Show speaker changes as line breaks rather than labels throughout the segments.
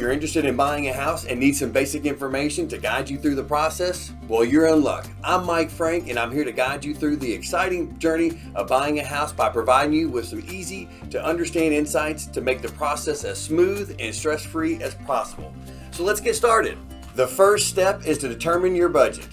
you're interested in buying a house and need some basic information to guide you through the process, well, you're in luck. I'm Mike Frank, and I'm here to guide you through the exciting journey of buying a house by providing you with some easy to understand insights to make the process as smooth and stress-free as possible. So let's get started. The first step is to determine your budget.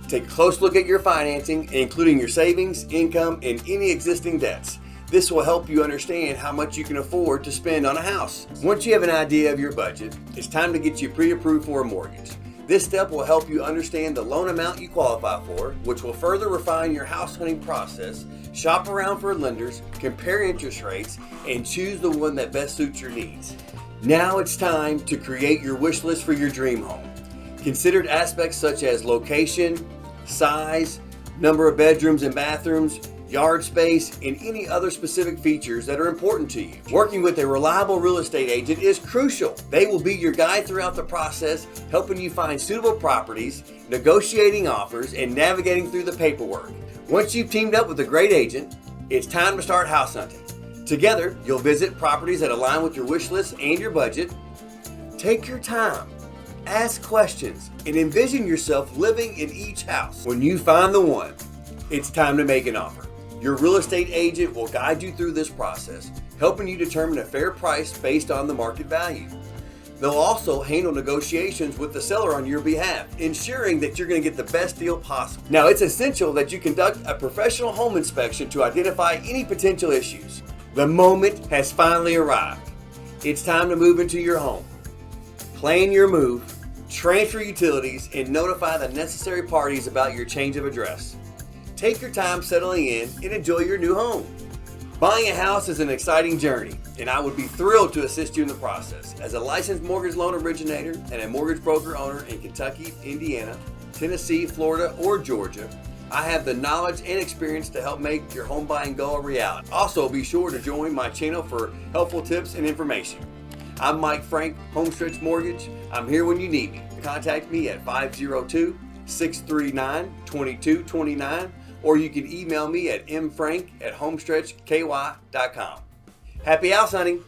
Take a close look at your financing, including your savings, income, and any existing debts. This will help you understand how much you can afford to spend on a house. Once you have an idea of your budget, it's time to get you pre-approved for a mortgage. This step will help you understand the loan amount you qualify for, which will further refine your house hunting process, shop around for lenders, compare interest rates, and choose the one that best suits your needs. Now it's time to create your wish list for your dream home. Consider aspects such as location, size, number of bedrooms and bathrooms, yard space, and any other specific features that are important to you. Working with a reliable real estate agent is crucial. They will be your guide throughout the process, helping you find suitable properties, negotiating offers, and navigating through the paperwork. Once you've teamed up with a great agent, it's time to start house hunting. Together, you'll visit properties that align with your wish list and your budget. Take your time, ask questions, and envision yourself living in each house. When you find the one, it's time to make an offer. Your real estate agent will guide you through this process, helping you determine a fair price based on the market value. They'll also handle negotiations with the seller on your behalf, ensuring that you're going to get the best deal possible. Now, it's essential that you conduct a professional home inspection to identify any potential issues. The moment has finally arrived. It's time to move into your home. Plan your move, transfer utilities, and notify the necessary parties about your change of address. Take your time settling in and enjoy your new home. Buying a house is an exciting journey, and I would be thrilled to assist you in the process. As a licensed mortgage loan originator and a mortgage broker owner in Kentucky, Indiana, Tennessee, Florida, or Georgia, I have the knowledge and experience to help make your home buying goal a reality. Also, be sure to join my channel for helpful tips and information. I'm Mike Frank, Homestretch Mortgage. I'm here when you need me. Contact me at 502-639-2229. Or you can email me at mfrank@homestretchky.com. Happy house hunting!